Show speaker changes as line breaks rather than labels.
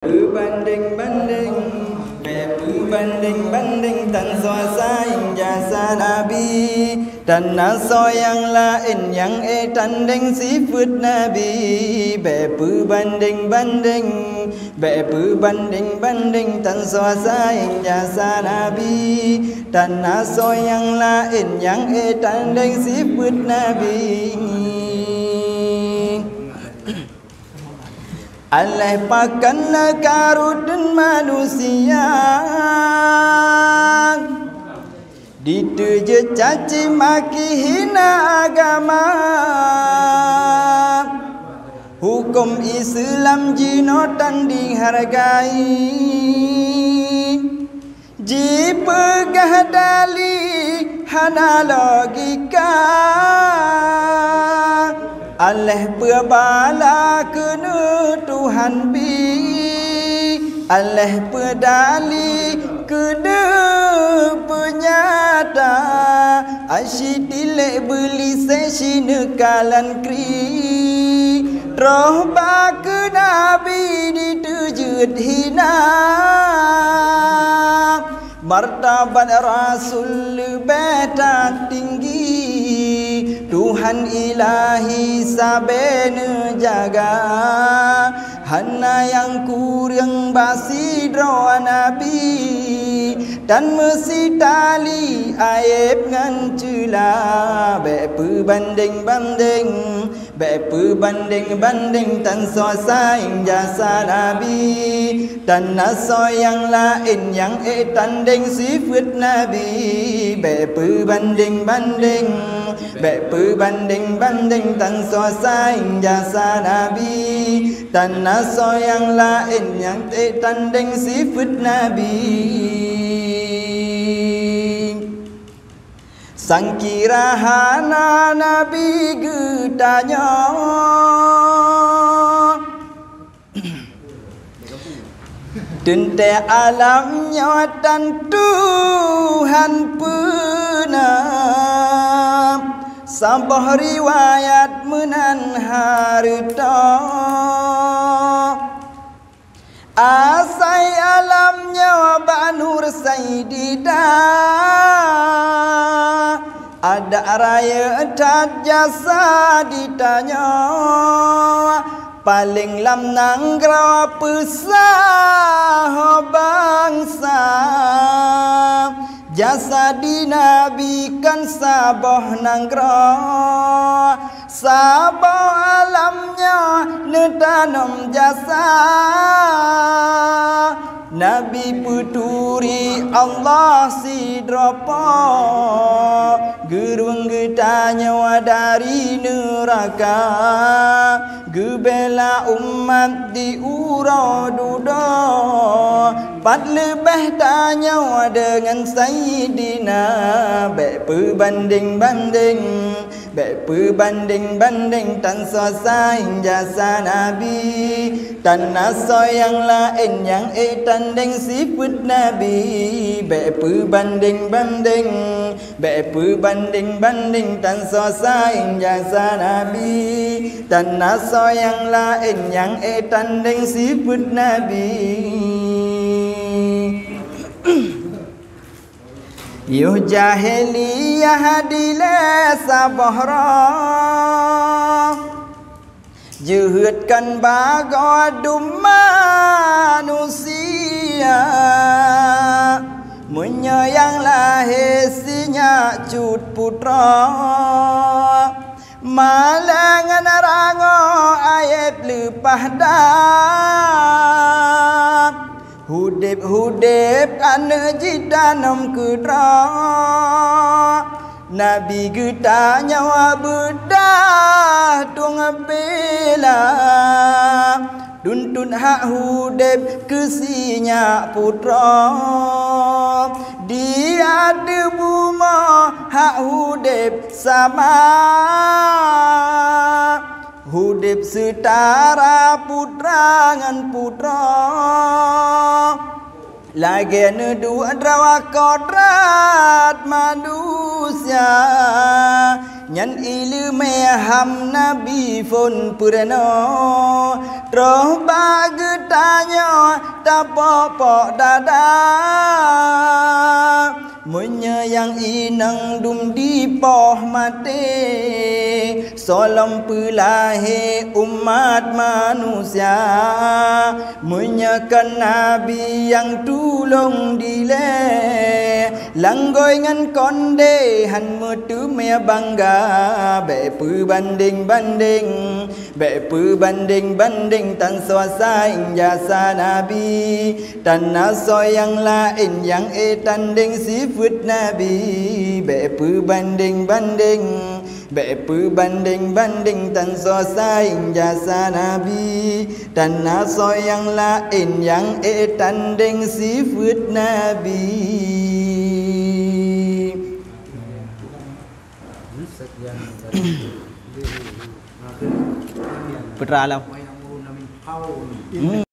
Berbanding-banding, berbanding-banding tan suasana jasa Nabi dan naso yang lain yang tanding sifat Nabi. Berbanding-banding, berbanding-banding tan suasana jasa Nabi dan naso yang lain yang tanding sifat Nabi. Allah pakanlah karun manusia dituju caci maki hina agama. Hukum Islam jino tan dihargai, jipegah dali hana logika. Allah berbala kena Tuhan bi, Allah berdali kena penyata. Asyidilek beli sesine kalan kri, roh baka Nabi ditujud hina. Martabat Rasul beta tinggi, Tuhan ilahi sabene jaga. Hana yang kurang basi doa Nabi dan mesti tali aib ngan cula. Berbanding-banding, berbanding-banding tan suasana jasa Nabi dan naso yang lain yang tanding sifat Nabi. Berbanding-banding, berbanding-banding tan suasana jasa Nabi dan naso yang lain yang tanding sifat Nabi. Sangkira hana Nabi gedanya dente alamnya dan Tuhan pernah sabah riwayat menan harta. Asai alamnya Banur Sayyidida ada raya tak jasa ditanya paling lam nanggra pesah bangsa. Jasa di Nabi kan sabah nanggra, sabah alamnya netanam jasa. Nabi puturi Allah si dropo, gerung getanya dari neraka. Gebela umat di uraduda, pat lebih tanya dengan Sayyidina. Berbanding-banding, berbanding-banding tan suasana jasa Nabi dan naso yang lain yang tanding sifat Nabi. Berbanding-banding, berbanding-banding tan suasana jasa Nabi dan naso yang lain yang tanding sifat Nabi. Yuh jahiliyah dile sabahra, juhudkan bagadum manusia. Menyayanglah hesinya cut putra, malangan rango ayat lepah dah. Hudip-hudip ane jidanam kudra, Nabi kita nyawa bedah tung bela. Tuntun hak hudip kesinya putra, dia debu ma hak hudip sama. Hudip setara putra ngan putra, lagi dua drawa kodrat manusia. Nyan ilmu ham Nabi pun purana Terus bagi tanya tak pokok dada menyayang inang dum di poh mati solam pelahi umat manusia menyakan Nabi yang tulung dile langgoi ngan konde han metu me bangga be pu banding tan suasai jasa Nabi tan naso yang lain yang tanding sifat Nabi be pu banding tan suasai jasa Nabi tan naso yang lain yang tanding sifat Nabi. Putra alam